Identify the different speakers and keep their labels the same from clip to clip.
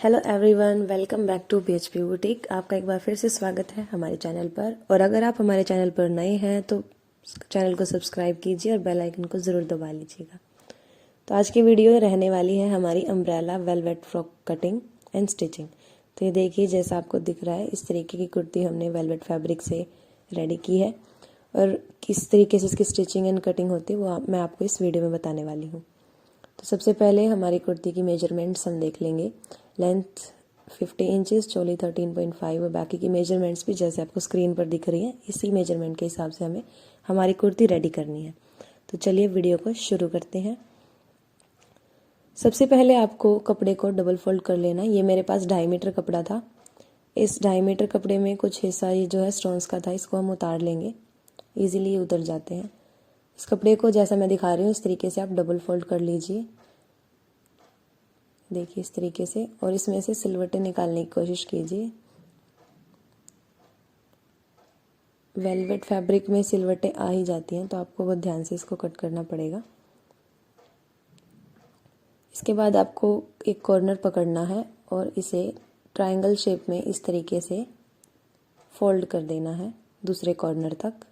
Speaker 1: Hello everyone, welcome back to BHP boutique. आपका एक बार फिर से स्वागत है हमारे चैनल पर। और अगर आप हमारे चैनल पर नए हैं तो चैनल को सब्सक्राइब कीजिए और बेल आइकन को ज़रूर दबा लीजिएगा। तो आज की वीडियो रहने वाली है हमारी umbrella velvet frock cutting and stitching. तो ये देखिए, जैसा आपको दिख रहा है इस तरीके की कुर्ती हमने वेलवेट फैब्रिक से रेडी की है और किस तरीके से इसकी स्टिचिंग एंड कटिंग होती है वो मैं आपको इस वीडियो में बताने वाली हूँ। तो सबसे पहले हमारी कुर्ती की मेजरमेंट्स हम देख लेंगे। लेंथ 50 इंचेस, चोली 13.5 और बाकी की मेजरमेंट्स भी जैसे आपको स्क्रीन पर दिख रही है इसी मेजरमेंट के हिसाब से हमें हमारी कुर्ती रेडी करनी है। तो चलिए वीडियो को शुरू करते हैं। सबसे पहले आपको कपड़े को डबल फोल्ड कर लेना। ये मेरे पास 2.5 मीटर कपड़ा था। इस 2.5 मीटर कपड़े में कुछ हिस्सा ये जो है स्टोन्स का था, इसको हम उतार लेंगे। ईजिली उतर जाते हैं। इस कपड़े को जैसा मैं दिखा रही हूँ इस तरीके से आप डबल फोल्ड कर लीजिए। देखिए इस तरीके से, और इसमें से सिलवटें निकालने की कोशिश कीजिए। वेलवेट फैब्रिक में सिलवटें आ ही जाती हैं तो आपको बहुत ध्यान से इसको कट करना पड़ेगा। इसके बाद आपको एक कॉर्नर पकड़ना है और इसे ट्रायंगल शेप में इस तरीके से फोल्ड कर देना है दूसरे कॉर्नर तक।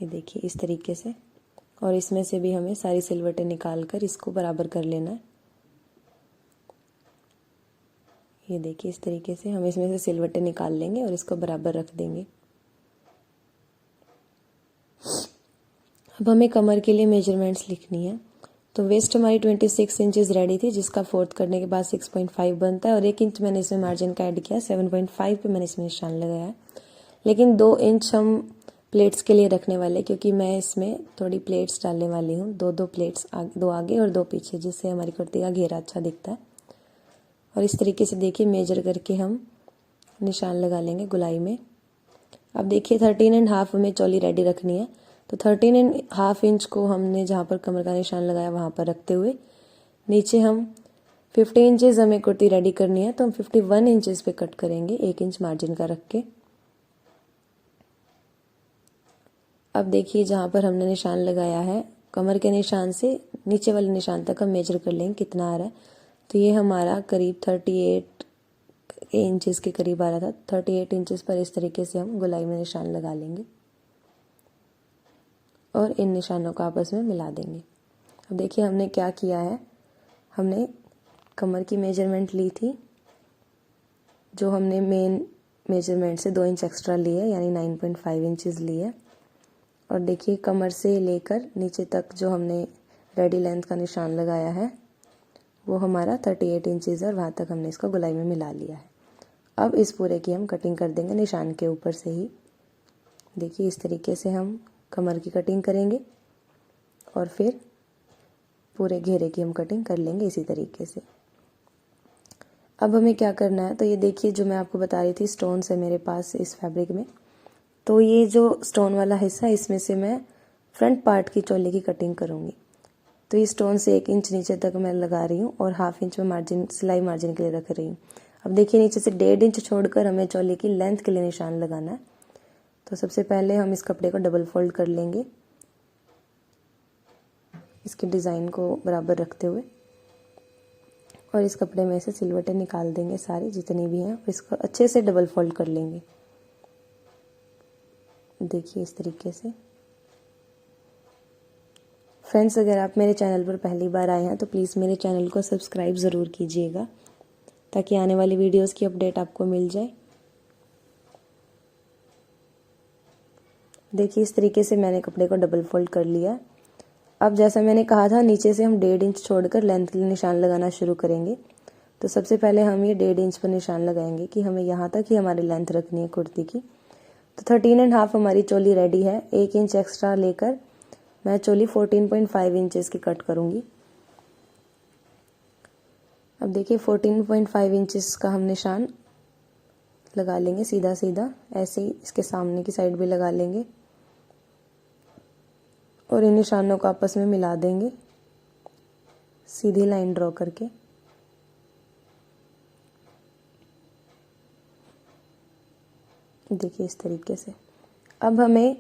Speaker 1: ये देखिए इस तरीके से, और इसमें से भी हमें सारी सिलवटें निकाल कर इसको बराबर कर लेना है। ये देखिए इस तरीके से हम इसमें से सिलवटें निकाल लेंगे और इसको बराबर रख देंगे। अब हमें कमर के लिए मेजरमेंट्स लिखनी है। तो वेस्ट हमारी 26 इंचेस रेडी थी, जिसका फोर्थ करने के बाद 6.5 बनता है, और 1 इंच मैंने इसमें मार्जिन का ऐड किया। 7.5 पे मैंने इसमें निशान लगाया है, लेकिन 2 इंच हम प्लेट्स के लिए रखने वाले, क्योंकि मैं इसमें थोड़ी प्लेट्स डालने वाली हूँ। दो प्लेट्स, 2 आगे और 2 पीछे, जिससे हमारी कुर्ती का घेरा अच्छा दिखता है। और इस तरीके से देखिए मेजर करके हम निशान लगा लेंगे गुलाई में। अब देखिए 13.5 हमें चोली रेडी रखनी है। तो 13.5 इंच को हमने जहाँ पर कमर का निशान लगाया वहाँ पर रखते हुए नीचे हम 50 इंचेस हमें कुर्ती रेडी करनी है, तो हम 51 इंचेस पे कट करेंगे, 1 इंच मार्जिन का रख के। अब देखिए जहाँ पर हमने निशान लगाया है कमर के निशान से नीचे वाले निशान तक हम मेजर कर लेंगे कितना आ रहा है। तो ये हमारा करीब 38 इंचेस के करीब आ रहा था। 38 इंचेस पर इस तरीके से हम गुलाई में निशान लगा लेंगे और इन निशानों को आपस में मिला देंगे। अब देखिए हमने क्या किया है, हमने कमर की मेजरमेंट ली थी, जो हमने मेन मेजरमेंट से 2 इंच एक्स्ट्रा ली है, यानी 9.5 इंचेस ली है। और देखिए कमर से लेकर नीचे तक जो हमने रेडी लेंथ का निशान लगाया है वो हमारा 38 इंचेस है, और वहाँ तक हमने इसको गुलाई में मिला लिया है। अब इस पूरे की हम कटिंग कर देंगे निशान के ऊपर से ही। देखिए इस तरीके से हम कमर की कटिंग करेंगे और फिर पूरे घेरे की हम कटिंग कर लेंगे इसी तरीके से। अब हमें क्या करना है, तो ये देखिए जो मैं आपको बता रही थी स्टोन्स है मेरे पास इस फैब्रिक में। तो ये जो स्टोन वाला हिस्सा है इसमें से मैं फ्रंट पार्ट की चोली की कटिंग करूँगी। तो ये स्टोन से 1 इंच नीचे तक मैं लगा रही हूँ और 1/2 इंच में मार्जिन, सिलाई मार्जिन के लिए रख रही हूँ। अब देखिए नीचे से 1.5 इंच छोड़कर हमें चोली की लेंथ के लिए निशान लगाना है। तो सबसे पहले हम इस कपड़े को डबल फोल्ड कर लेंगे, इसके डिज़ाइन को बराबर रखते हुए, और इस कपड़े में से सिलवटें निकाल देंगे सारी जितनी भी हैं, और इसको अच्छे से डबल फोल्ड कर लेंगे। देखिए इस तरीके से। फ्रेंड्स, अगर आप मेरे चैनल पर पहली बार आए हैं तो प्लीज़ मेरे चैनल को सब्सक्राइब ज़रूर कीजिएगा, ताकि आने वाली वीडियोस की अपडेट आपको मिल जाए। देखिए इस तरीके से मैंने कपड़े को डबल फोल्ड कर लिया। अब जैसा मैंने कहा था नीचे से हम 1.5 इंच छोड़कर लेंथ के लिए निशान लगाना शुरू करेंगे। तो सबसे पहले हम ये 1.5 इंच पर निशान लगाएंगे कि हमें यहाँ तक ही हमारी लेंथ रखनी है कुर्ती की। तो 13.5 हमारी चोली रेडी है। 1 इंच एक्स्ट्रा लेकर मैं चोली 14.5 इंचेस की कट करूँगी। अब देखिए 14.5 इंचेस का हम निशान लगा लेंगे सीधा सीधा, ऐसे ही इसके सामने की साइड भी लगा लेंगे और इन निशानों को आपस में मिला देंगे सीधी लाइन ड्रॉ करके। देखिए इस तरीके से। अब हमें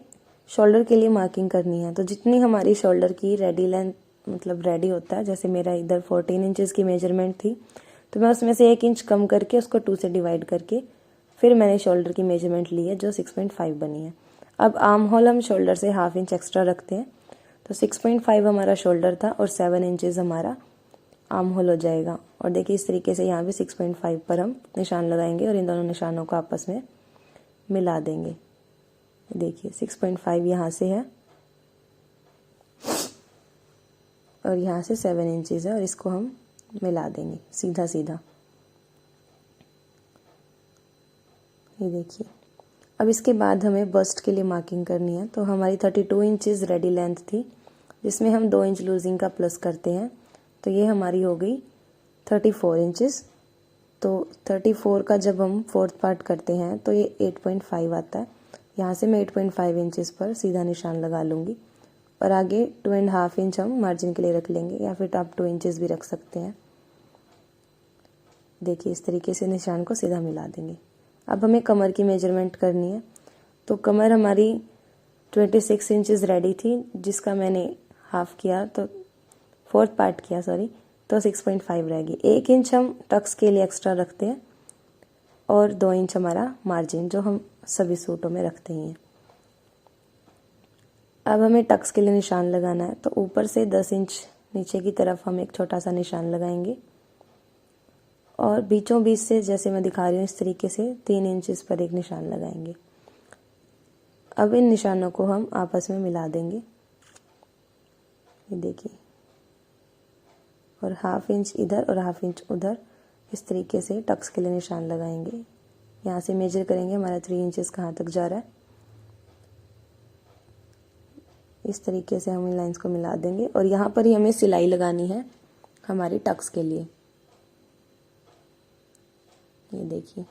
Speaker 1: शोल्डर के लिए मार्किंग करनी है। तो जितनी हमारी शोल्डर की रेडी लेंथ मतलब रेडी होता है। जैसे मेरा इधर 14 इंचेस की मेजरमेंट थी, तो मैं उसमें से 1 इंच कम करके उसको 2 से डिवाइड करके फिर मैंने शोल्डर की मेजरमेंट ली है, जो 6.5 बनी है। अब आर्म होल हम शोल्डर से ½ इंच एक्स्ट्रा रखते हैं, तो 6.5 हमारा शोल्डर था और 7 इंचेस हमारा आर्म होल हो जाएगा। और देखिए इस तरीके से यहाँ पे 6.5 पर हम निशान लगाएंगे और इन दोनों निशानों को आपस में मिला देंगे। देखिए 6.5 यहाँ से है और यहाँ से 7 इंचेस है, और इसको हम मिला देंगे सीधा सीधा। ये देखिए। अब इसके बाद हमें बस्ट के लिए मार्किंग करनी है। तो हमारी 32 इंचेस रेडी लेंथ थी, जिसमें हम 2 इंच लूजिंग का प्लस करते हैं, तो ये हमारी हो गई 34 इंचेस। तो 34 का जब हम 4th पार्ट करते हैं तो ये 8.5 आता है। यहाँ से मैं 8.5 इंचेस पर सीधा निशान लगा लूँगी और आगे 2.5 इंच हम मार्जिन के लिए रख लेंगे, या फिर आप 2 इंचेस भी रख सकते हैं। देखिए इस तरीके से निशान को सीधा मिला देंगे। अब हमें कमर की मेजरमेंट करनी है। तो कमर हमारी 26 इंचेस रेडी थी, जिसका मैंने हाफ किया, तो 4th पार्ट किया सॉरी, तो 6.5 रहेगी। 1 इंच हम टक्स के लिए एक्स्ट्रा रखते हैं और 2 इंच हमारा मार्जिन, जो हम सभी सूटों में रखते ही हैं। अब हमें टक्स के लिए निशान लगाना है, तो ऊपर से 10 इंच नीचे की तरफ हम एक छोटा सा निशान लगाएंगे और बीचों बीच से, जैसे मैं दिखा रही हूँ इस तरीके से 3 इंचेस पर एक निशान लगाएंगे। अब इन निशानों को हम आपस में मिला देंगे, ये देखिए, और ½ इंच इधर और ½ इंच उधर, इस तरीके से टक्स के लिए निशान लगाएंगे। यहाँ से मेजर करेंगे हमारा 3 इंचेस कहाँ तक जा रहा है। इस तरीके से हम इन लाइंस को मिला देंगे और यहाँ पर ही हमें सिलाई लगानी है हमारी टक्स के लिए। ये देखिए,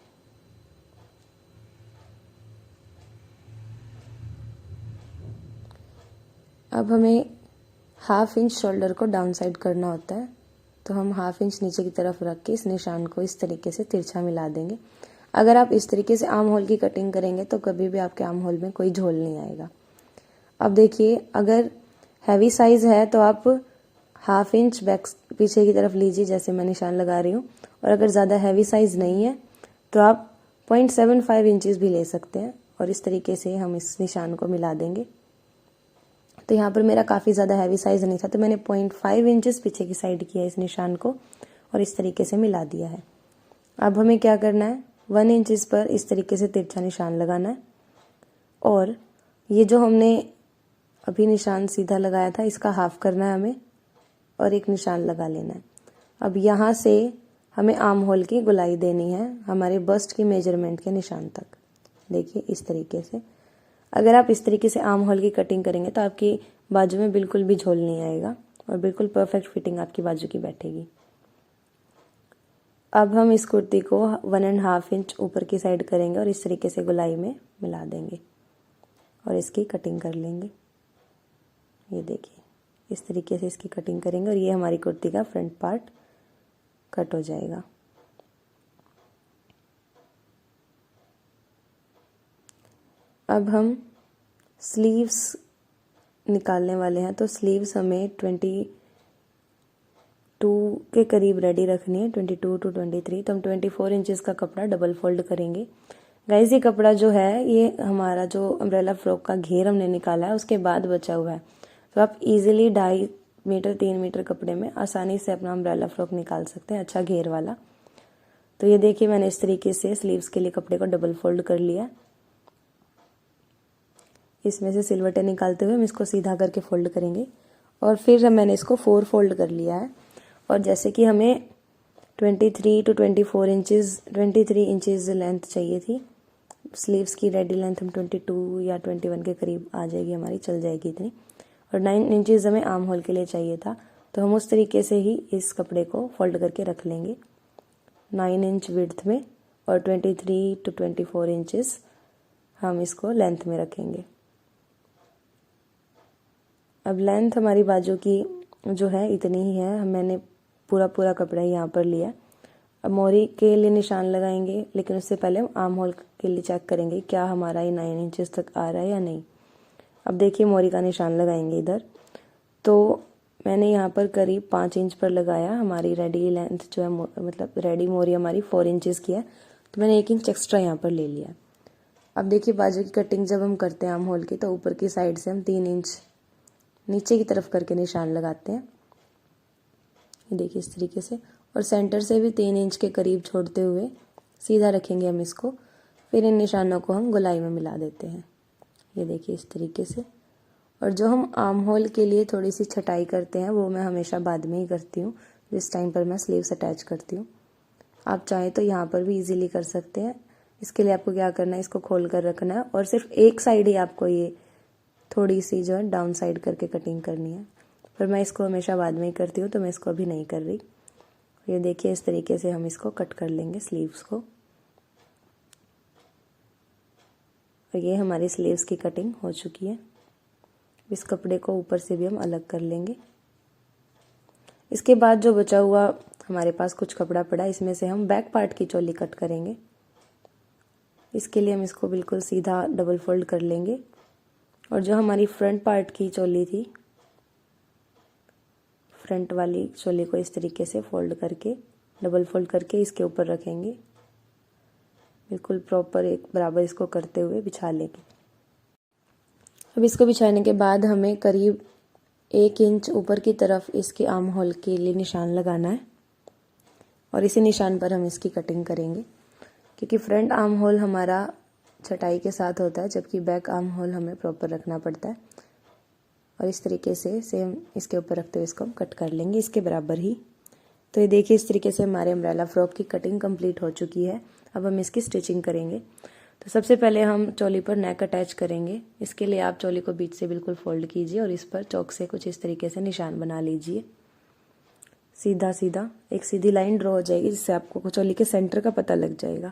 Speaker 1: अब हमें ½ इंच शोल्डर को डाउन साइड करना होता है, तो हम ½ इंच नीचे की तरफ रख के इस निशान को इस तरीके से तिरछा मिला देंगे। अगर आप इस तरीके से आर्म होल की कटिंग करेंगे तो कभी भी आपके आर्म होल में कोई झोल नहीं आएगा। अब देखिए, अगर हैवी साइज है तो आप ½ इंच बैक पीछे की तरफ लीजिए, जैसे मैं निशान लगा रही हूँ, और अगर ज़्यादा हैवी साइज नहीं है तो आप 0.75 इंचेस भी ले सकते हैं और इस तरीके से हम इस निशान को मिला देंगे। तो यहाँ पर मेरा काफ़ी ज़्यादा हैवी साइज नहीं था, तो मैंने 0.5 इंचेस पीछे की साइड किया इस निशान को और इस तरीके से मिला दिया है। अब हमें क्या करना है, 1 इंचेस पर इस तरीके से तिरछा निशान लगाना है और ये जो हमने अभी निशान सीधा लगाया था इसका हाफ करना है हमें और एक निशान लगा लेना है। अब यहाँ से हमें आर्म होल की गोलाई देनी है हमारे बस्ट की मेजरमेंट के निशान तक। देखिए इस तरीके से, अगर आप इस तरीके से आर्म होल की कटिंग करेंगे तो आपकी बाजू में बिल्कुल भी झोल नहीं आएगा और बिल्कुल परफेक्ट फिटिंग आपकी बाजू की बैठेगी। अब हम इस कुर्ती को 1.5 इंच ऊपर की साइड करेंगे और इस तरीके से गोलाई में मिला देंगे और इसकी कटिंग कर लेंगे। ये देखिए, इस तरीके से इसकी कटिंग करेंगे और ये हमारी कुर्ती का फ्रंट पार्ट कट हो जाएगा। अब हम स्लीव्स निकालने वाले हैं, तो स्लीव्स हमें 22 के करीब रेडी रखनी है, 22 to 23। तो हम 24 इंचेस का कपड़ा डबल फोल्ड करेंगे। गाइस ये कपड़ा जो है ये हमारा जो अम्ब्रेला फ्रॉक का घेर हमने निकाला है उसके बाद बचा हुआ है, तो आप इजीली 2.5 मीटर 3 मीटर कपड़े में आसानी से अपना अम्ब्रेला फ्रॉक निकाल सकते हैं, अच्छा घेर वाला। तो ये देखिए, मैंने इस तरीके से स्लीव्स के लिए कपड़े को डबल फोल्ड कर लिया। इसमें से सिलवटें निकालते हुए हम इसको सीधा करके फोल्ड करेंगे और फिर मैंने इसको 4 फोल्ड कर लिया है। और जैसे कि हमें 23 to 24 इंचेस 23 इंचेस लेंथ चाहिए थी, स्लीव्स की रेडी लेंथ हम 22 या 21 के करीब आ जाएगी हमारी, चल जाएगी इतनी, और 9 इंचेस हमें आर्म होल के लिए चाहिए था, तो हम उस तरीके से ही इस कपड़े को फोल्ड करके रख लेंगे 9 इंच विड्थ में और 23 to 24 इंचेस हम इसको लेंथ में रखेंगे। अब लेंथ हमारी बाजू की जो है इतनी ही है, मैंने पूरा कपड़ा यहाँ पर लिया। अब मोरी के लिए निशान लगाएंगे, लेकिन उससे पहले हम आर्म होल के लिए चेक करेंगे क्या हमारा ये 9 इंचेस तक आ रहा है या नहीं। अब देखिए मोरी का निशान लगाएंगे इधर, तो मैंने यहाँ पर करीब 5 इंच पर लगाया। हमारी रेडी लेंथ जो है मतलब रेडी मोरी हमारी 4 इंचेस की है, तो मैंने 1 इंच एक्स्ट्रा यहाँ पर ले लिया। अब देखिए बाजू की कटिंग जब हम करते हैं आर्म होल की, तो ऊपर की साइड से हम 3 इंच नीचे की तरफ करके निशान लगाते हैं। ये देखिए इस तरीके से, और सेंटर से भी 3 इंच के करीब छोड़ते हुए सीधा रखेंगे हम इसको। फिर इन निशानों को हम गोलाई में मिला देते हैं। ये देखिए इस तरीके से। और जो हम आर्म होल के लिए थोड़ी सी छटाई करते हैं वो मैं हमेशा बाद में ही करती हूँ, जिस टाइम पर मैं स्लीव्स अटैच करती हूँ। आप चाहें तो यहाँ पर भी इजीली कर सकते हैं। इसके लिए आपको क्या करना है, इसको खोल कर रखना है और सिर्फ एक साइड ही आपको ये थोड़ी सी जो है डाउन साइड करके कटिंग करनी है। पर मैं इसको हमेशा बाद में ही करती हूँ, तो मैं इसको अभी नहीं कर रही। ये देखिए इस तरीके से हम इसको कट कर लेंगे स्लीव्स को। और ये हमारी स्लीव्स की कटिंग हो चुकी है। इस कपड़े को ऊपर से भी हम अलग कर लेंगे। इसके बाद जो बचा हुआ हमारे पास कुछ कपड़ा पड़ा, इसमें से हम बैक पार्ट की चोली कट करेंगे। इसके लिए हम इसको बिल्कुल सीधा डबल फोल्ड कर लेंगे और जो हमारी फ्रंट पार्ट की चोली थी, फ्रंट वाली चोली को इस तरीके से फोल्ड करके डबल फोल्ड करके इसके ऊपर रखेंगे। बिल्कुल प्रॉपर एक बराबर इसको करते हुए बिछा लेंगे। अब इसको बिछाने के बाद हमें करीब 1 इंच ऊपर की तरफ इसके आर्म होल के लिए निशान लगाना है और इसी निशान पर हम इसकी कटिंग करेंगे, क्योंकि फ्रंट आर्म होल हमारा छटाई के साथ होता है, जबकि बैक आर्म होल हमें प्रॉपर रखना पड़ता है। और इस तरीके से सेम इसके ऊपर रखते हुए इसको हम कट कर लेंगे इसके बराबर ही। तो ये देखिए इस तरीके से हमारे अम्ब्रेला फ्रॉक की कटिंग कंप्लीट हो चुकी है। अब हम इसकी स्टिचिंग करेंगे। तो सबसे पहले हम चोली पर नेक अटैच करेंगे। इसके लिए आप चोली को बीच से बिल्कुल फोल्ड कीजिए और इस पर चौक से कुछ इस तरीके से निशान बना लीजिए। सीधा सीधा एक सीधी लाइन ड्रॉ हो जाएगी, जिससे आपको चोली के सेंटर का पता लग जाएगा।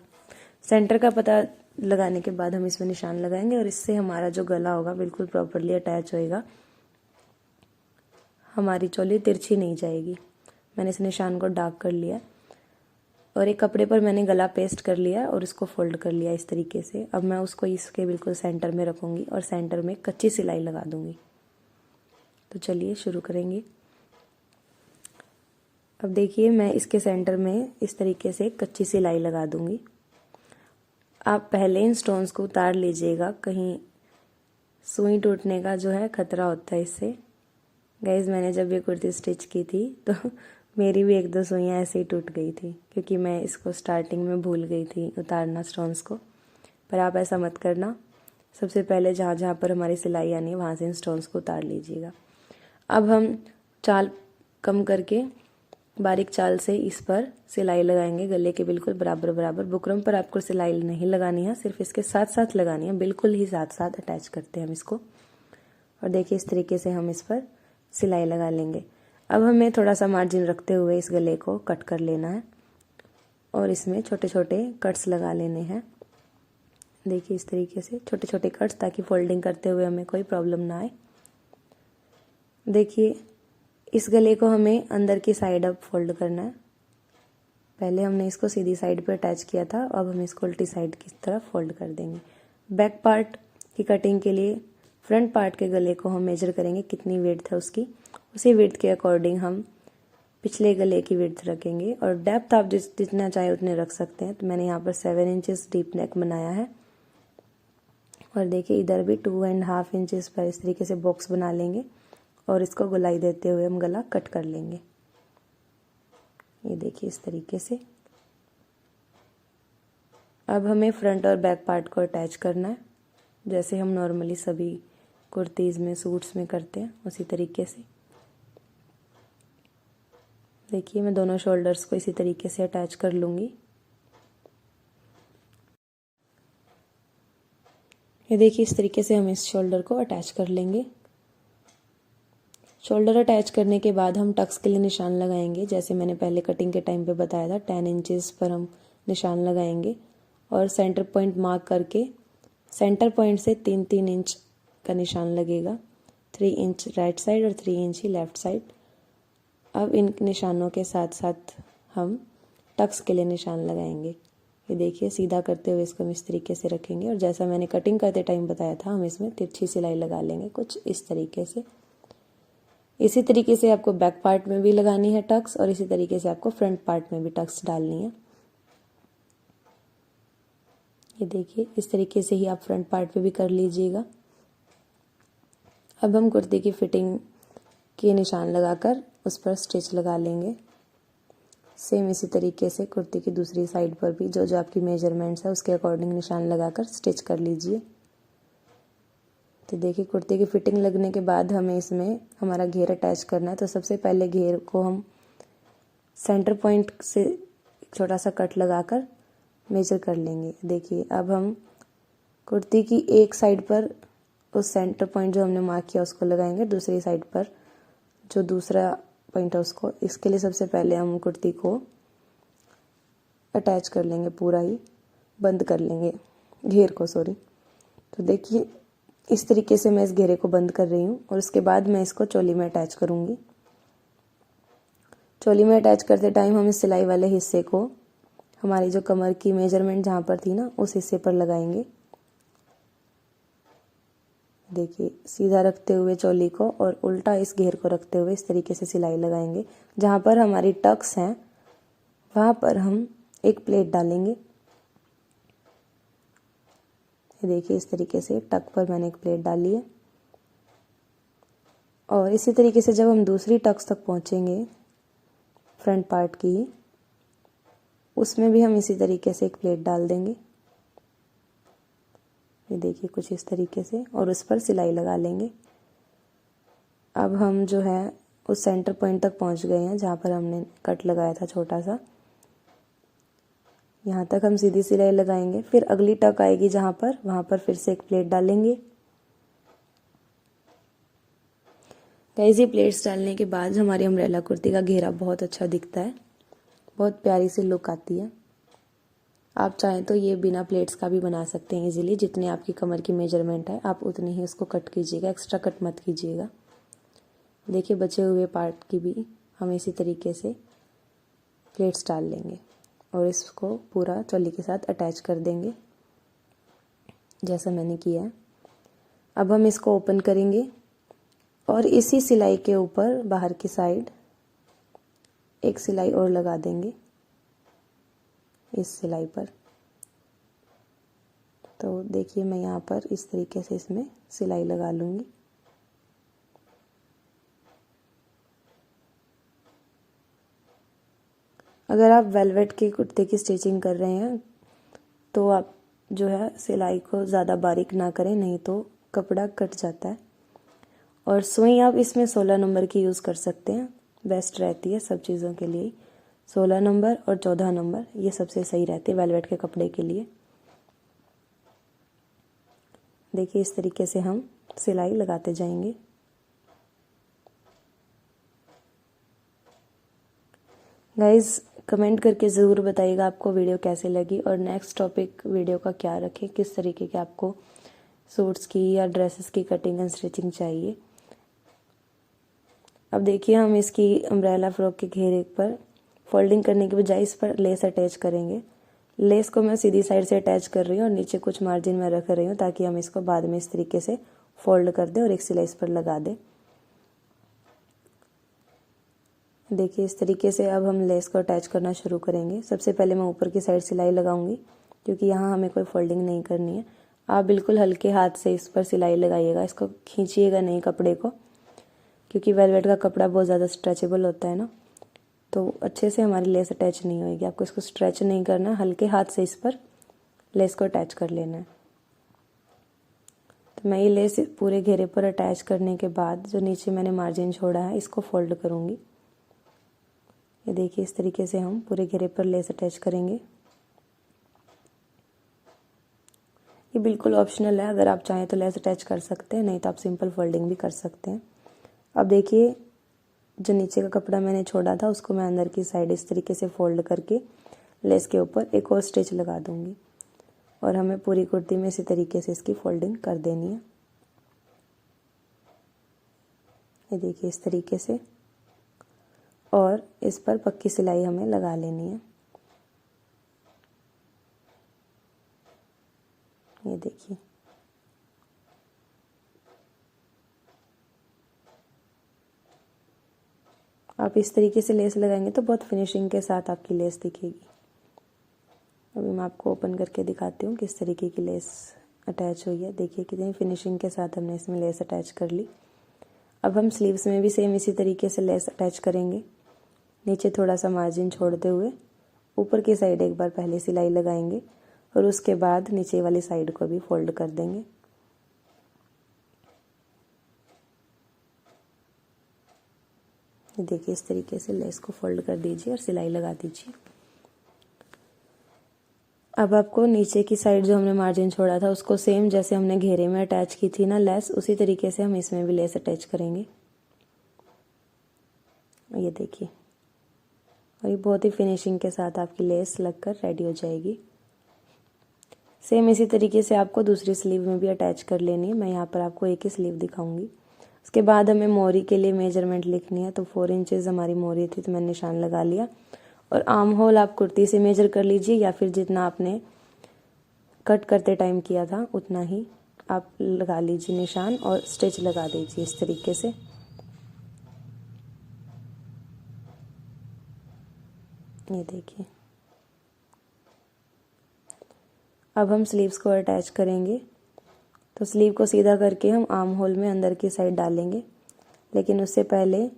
Speaker 1: सेंटर का पता लगाने के बाद हम इसमें निशान लगाएंगे और इससे हमारा जो गला होगा बिल्कुल प्रॉपरली अटैच होएगा। हमारी चोली तिरछी नहीं जाएगी। मैंने इस निशान को डार्क कर लिया और एक कपड़े पर मैंने गला पेस्ट कर लिया और इसको फोल्ड कर लिया इस तरीके से। अब मैं उसको इसके बिल्कुल सेंटर में रखूँगी और सेंटर में कच्ची सिलाई लगा दूँगी। तो चलिए शुरू करेंगे। अब देखिए मैं इसके सेंटर में इस तरीके से कच्ची सिलाई लगा दूँगी। आप पहले इन स्टोन्स को उतार लीजिएगा, कहीं सुई टूटने का जो है खतरा होता है इससे। गाइज मैंने जब ये कुर्ती स्टिच की थी तो मेरी भी 1-2 सुइयाँ ऐसे ही टूट गई थी, क्योंकि मैं इसको स्टार्टिंग में भूल गई थी उतारना स्टोन्स को। पर आप ऐसा मत करना, सबसे पहले जहाँ जहाँ पर हमारी सिलाई आनी है वहाँ से इन स्टोन्स को उतार लीजिएगा। अब हम चाल कम करके बारीक चाल से इस पर सिलाई लगाएंगे, गले के बिल्कुल बराबर बराबर। बुकरम पर आपको सिलाई नहीं लगानी है, सिर्फ इसके साथ साथ लगानी है, बिल्कुल ही साथ साथ अटैच करते हैं हम इसको। और देखिए इस तरीके से हम इस पर सिलाई लगा लेंगे। अब हमें थोड़ा सा मार्जिन रखते हुए इस गले को कट कर लेना है और इसमें छोटे छोटे कट्स लगा लेने हैं। देखिए इस तरीके से छोटे छोटे कट्स, ताकि फोल्डिंग करते हुए हमें कोई प्रॉब्लम ना आए। देखिए इस गले को हमें अंदर की साइड अब फोल्ड करना है। पहले हमने इसको सीधी साइड पर अटैच किया था, अब हम इसको उल्टी साइड की तरफ फोल्ड कर देंगे। बैक पार्ट की कटिंग के लिए फ्रंट पार्ट के गले को हम मेजर करेंगे कितनी विड्थ है उसकी, उसी विड्थ के अकॉर्डिंग हम पिछले गले की विड्थ रखेंगे। और डेप्थ आप जितना चाहे उतने रख सकते हैं। तो मैंने यहाँ पर 7 इंचेस डीप नेक बनाया है और देखिए इधर भी 2.5 इंचेस पर इस तरीके से बॉक्स बना लेंगे और इसको गोलाई देते हुए हम गला कट कर लेंगे। ये देखिए इस तरीके से। अब हमें फ्रंट और बैक पार्ट को अटैच करना है, जैसे हम नॉर्मली सभी कुर्तीज़ में सूट्स में करते हैं उसी तरीके से। देखिए मैं दोनों शोल्डर्स को इसी तरीके से अटैच कर लूँगी। ये देखिए इस तरीके से हम इस शोल्डर को अटैच कर लेंगे। शोल्डर अटैच करने के बाद हम टक्स के लिए निशान लगाएंगे, जैसे मैंने पहले कटिंग के टाइम पे बताया था। 10 इंचेस पर हम निशान लगाएंगे और सेंटर पॉइंट मार्क करके सेंटर पॉइंट से 3-3 इंच का निशान लगेगा। 3 इंच राइट साइड और 3 इंच ही लेफ्ट साइड। अब इन निशानों के साथ साथ हम टक्स के लिए निशान लगाएंगे। ये देखिए सीधा करते हुए इसको हम इस तरीके से रखेंगे और जैसा मैंने कटिंग करते टाइम बताया था, हम इसमें तिरछी सिलाई लगा लेंगे कुछ इस तरीके से। इसी तरीके से आपको बैक पार्ट में भी लगानी है टक्स और इसी तरीके से आपको फ्रंट पार्ट में भी टक्स डालनी है। ये देखिए इस तरीके से ही आप फ्रंट पार्ट पे भी कर लीजिएगा। अब हम कुर्ती की फिटिंग के निशान लगाकर उस पर स्टिच लगा लेंगे। सेम इसी तरीके से कुर्ती की दूसरी साइड पर भी जो जो आपकी मेजरमेंट्स है उसके अकॉर्डिंग निशान लगाकर स्टिच कर लीजिए। तो देखिए कुर्ती की फिटिंग लगने के बाद हमें इसमें हमारा घेर अटैच करना है। तो सबसे पहले घेर को हम सेंटर पॉइंट से एक छोटा सा कट लगाकर मेजर कर लेंगे। देखिए अब हम कुर्ती की एक साइड पर उस सेंटर पॉइंट जो हमने मार्क किया उसको लगाएंगे, दूसरी साइड पर जो दूसरा पॉइंट है उसको। इसके लिए सबसे पहले हम कुर्ती को अटैच कर लेंगे, पूरा ही बंद कर लेंगे घेर को, सॉरी। तो देखिए इस तरीके से मैं इस घेरे को बंद कर रही हूँ और उसके बाद मैं इसको चोली में अटैच करूँगी। चोली में अटैच करते टाइम हम इस सिलाई वाले हिस्से को हमारी जो कमर की मेजरमेंट जहाँ पर थी ना उस हिस्से पर लगाएंगे। देखिए सीधा रखते हुए चोली को और उल्टा इस घेर को रखते हुए इस तरीके से सिलाई लगाएंगे। जहाँ पर हमारी टक्स हैं वहाँ पर हम एक प्लेट डालेंगे। ये देखिए इस तरीके से टक पर मैंने एक प्लेट डाली है और इसी तरीके से जब हम दूसरी टक्स तक पहुँचेंगे फ्रंट पार्ट की, उसमें भी हम इसी तरीके से एक प्लेट डाल देंगे। ये देखिए कुछ इस तरीके से और उस पर सिलाई लगा लेंगे। अब हम जो है उस सेंटर पॉइंट तक पहुंच गए हैं जहाँ पर हमने कट लगाया था छोटा सा। यहाँ तक हम सीधी सिलाई लगाएंगे, फिर अगली टक आएगी जहाँ पर, वहाँ पर फिर से एक प्लेट डालेंगे। गाइस ये प्लेट्स डालने के बाद हमारी अम्ब्रेला कुर्ती का घेरा बहुत अच्छा दिखता है, बहुत प्यारी सी लुक आती है। आप चाहें तो ये बिना प्लेट्स का भी बना सकते हैं इजीली। जितनी आपकी कमर की मेजरमेंट है आप उतनी ही इसको कट कीजिएगा, एक्स्ट्रा कट मत कीजिएगा। देखिए बचे हुए पार्ट की भी हम इसी तरीके से प्लेट्स डाल लेंगे और इसको पूरा चोली के साथ अटैच कर देंगे जैसा मैंने किया है। अब हम इसको ओपन करेंगे और इसी सिलाई के ऊपर बाहर की साइड एक सिलाई और लगा देंगे इस सिलाई पर। तो देखिए मैं यहाँ पर इस तरीके से इसमें सिलाई लगा लूँगी। अगर आप वेलवेट की कुर्ते की स्टिचिंग कर रहे हैं तो आप जो है सिलाई को ज़्यादा बारीक ना करें, नहीं तो कपड़ा कट जाता है। और सुई आप इसमें 16 नंबर की यूज़ कर सकते हैं, बेस्ट रहती है सब चीज़ों के लिए। 16 नंबर और 14 नंबर ये सबसे सही रहती है वेलवेट के कपड़े के लिए। देखिए इस तरीके से हम सिलाई लगाते जाएंगे। गाइज़ कमेंट करके ज़रूर बताइएगा आपको वीडियो कैसे लगी और नेक्स्ट टॉपिक वीडियो का क्या रखें, किस तरीके के आपको सूट्स की या ड्रेसेस की कटिंग एंड स्टिचिंग चाहिए। अब देखिए हम इसकी अम्ब्रेला फ्रॉक के घेरे पर फोल्डिंग करने के बजाय इस पर लेस अटैच करेंगे। लेस को मैं सीधी साइड से अटैच कर रही हूँ और नीचे कुछ मार्जिन में रख रही हूँ ताकि हम इसको बाद में इस तरीके से फोल्ड कर दें और एक सिलाई इस पर लगा दें। देखिए इस तरीके से अब हम लेस को अटैच करना शुरू करेंगे। सबसे पहले मैं ऊपर की साइड सिलाई लगाऊंगी क्योंकि यहाँ हमें कोई फोल्डिंग नहीं करनी है। आप बिल्कुल हल्के हाथ से इस पर सिलाई लगाइएगा, इसको खींचिएगा नहीं कपड़े को, क्योंकि वेलवेट का कपड़ा बहुत ज़्यादा स्ट्रेचेबल होता है ना, तो अच्छे से हमारी लेस अटैच नहीं होगी। आपको इसको स्ट्रेच नहीं करना, हल्के हाथ से इस पर लेस को अटैच कर लेना है। तो मैं ये लेस पूरे घेरे पर अटैच करने के बाद जो नीचे मैंने मार्जिन छोड़ा है इसको फोल्ड करूँगी। ये देखिए इस तरीके से हम पूरे घेरे पर लेस अटैच करेंगे। ये बिल्कुल ऑप्शनल है, अगर आप चाहें तो लेस अटैच कर सकते हैं, नहीं तो आप सिंपल फोल्डिंग भी कर सकते हैं। अब देखिए जो नीचे का कपड़ा मैंने छोड़ा था उसको मैं अंदर की साइड इस तरीके से फोल्ड करके लेस के ऊपर एक और स्टिच लगा दूंगी और हमें पूरी कुर्ती में इसी तरीके से इसकी फोल्डिंग कर देनी है। ये देखिए इस तरीके से, और इस पर पक्की सिलाई हमें लगा लेनी है। ये देखिए आप इस तरीके से लेस लगाएंगे तो बहुत फिनिशिंग के साथ आपकी लेस दिखेगी। अभी मैं आपको ओपन करके दिखाती हूँ किस तरीके की लेस अटैच हुई है। देखिए कितनी फिनिशिंग के साथ हमने इसमें लेस अटैच कर ली। अब हम स्लीव्स में भी सेम इसी तरीके से लेस अटैच करेंगे। नीचे थोड़ा सा मार्जिन छोड़ते हुए ऊपर की साइड एक बार पहले सिलाई लगाएंगे और उसके बाद नीचे वाली साइड को भी फोल्ड कर देंगे। देखिए इस तरीके से लेस को फोल्ड कर दीजिए और सिलाई लगा दीजिए। अब आपको नीचे की साइड जो हमने मार्जिन छोड़ा था उसको सेम जैसे हमने घेरे में अटैच की थी ना लेस, उसी तरीके से हम इसमें भी लेस अटैच करेंगे। ये देखिए, और ये बहुत ही फिनिशिंग के साथ आपकी लेस लगकर रेडी हो जाएगी। सेम इसी तरीके से आपको दूसरी स्लीव में भी अटैच कर लेनी है। मैं यहाँ पर आपको एक ही स्लीव दिखाऊंगी। उसके बाद हमें मोरी के लिए मेजरमेंट लिखनी है। तो 4 इंचेस हमारी मोरी थी तो मैंने निशान लगा लिया। और आर्म होल आप कुर्ती से मेजर कर लीजिए या फिर जितना आपने कट करते टाइम किया था उतना ही आप लगा लीजिए निशान और स्टिच लगा दीजिए इस तरीके से। ये देखिए, अब हम स्लीव्स को अटैच करेंगे। तो स्लीव को सीधा करके हम आर्म होल में अंदर की साइड डालेंगे, लेकिन उससे पहले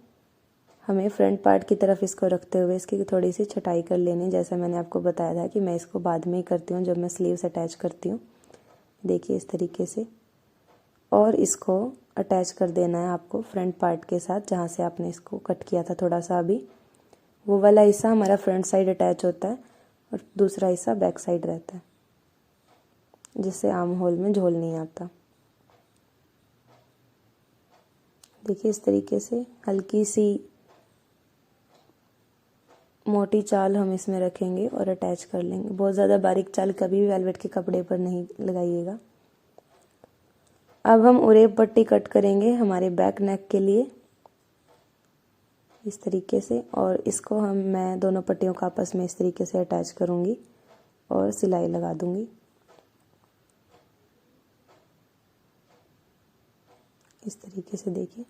Speaker 1: हमें फ्रंट पार्ट की तरफ इसको रखते हुए इसकी थोड़ी सी छटाई कर लेनी। जैसा मैंने आपको बताया था कि मैं इसको बाद में ही करती हूँ जब मैं स्लीव्स अटैच करती हूँ। देखिए इस तरीके से, और इसको अटैच कर देना है आपको फ्रंट पार्ट के साथ जहाँ से आपने इसको कट किया था थोड़ा सा। अभी वो वाला हिस्सा हमारा फ्रंट साइड अटैच होता है और दूसरा हिस्सा बैक साइड रहता है, जिससे आर्म होल में झोल नहीं आता। देखिए इस तरीके से हल्की सी मोटी चाल हम इसमें रखेंगे और अटैच कर लेंगे। बहुत ज़्यादा बारीक चाल कभी भी वेलवेट के कपड़े पर नहीं लगाइएगा। अब हम उरेब पट्टी कट करेंगे हमारे बैक नेक के लिए इस तरीके से, और इसको मैं दोनों पट्टियों को आपस में इस तरीके से अटैच करूँगी और सिलाई लगा दूँगी इस तरीके से। देखिए,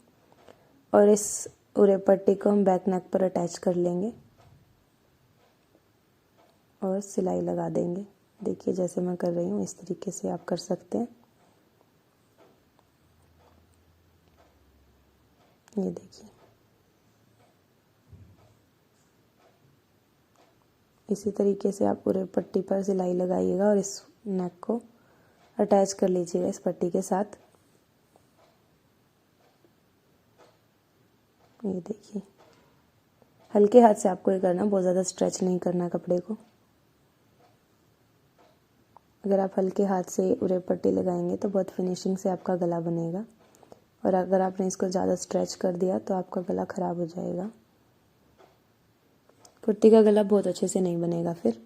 Speaker 1: और इस उरेब पट्टी को हम बैक नेक पर अटैच कर लेंगे और सिलाई लगा देंगे। देखिए जैसे मैं कर रही हूँ इस तरीके से आप कर सकते हैं। ये देखिए, इसी तरीके से आप पूरे पट्टी पर सिलाई लगाइएगा और इस नेक को अटैच कर लीजिएगा इस पट्टी के साथ। ये देखिए, हल्के हाथ से आपको ये करना, बहुत ज़्यादा स्ट्रेच नहीं करना कपड़े को। अगर आप हल्के हाथ से उरेब पट्टी लगाएंगे तो बहुत फिनिशिंग से आपका गला बनेगा, और अगर आपने इसको ज़्यादा स्ट्रेच कर दिया तो आपका गला ख़राब हो जाएगा। कुर्ती का गला बहुत अच्छे से नहीं बनेगा फिर।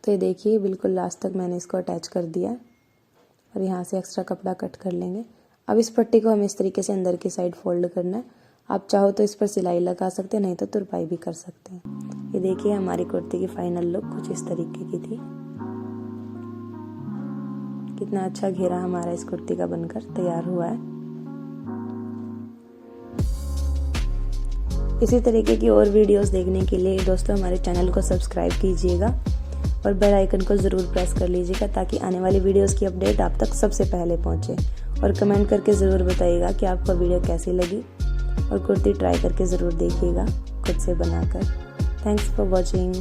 Speaker 1: तो ये देखिए बिल्कुल लास्ट तक मैंने इसको अटैच कर दिया और यहाँ से एक्स्ट्रा कपड़ा कट कर लेंगे। अब इस पट्टी को हमें इस तरीके से अंदर की साइड फोल्ड करना है। आप चाहो तो इस पर सिलाई लगा सकते हैं, नहीं तो तुरपाई भी कर सकते हैं। ये देखिए हमारी कुर्ती की फाइनल लुक कुछ इस तरीके की थी। कितना अच्छा घेरा हमारा इस कुर्ती का बनकर तैयार हुआ है। इसी तरीके की और वीडियोस देखने के लिए दोस्तों हमारे चैनल को सब्सक्राइब कीजिएगा और बेल आइकन को ज़रूर प्रेस कर लीजिएगा, ताकि आने वाली वीडियोस की अपडेट आप तक सबसे पहले पहुंचे। और कमेंट करके ज़रूर बताइएगा कि आपको वीडियो कैसी लगी, और कुर्ती ट्राई करके ज़रूर देखिएगा खुद से बनाकर। Thanks for watching.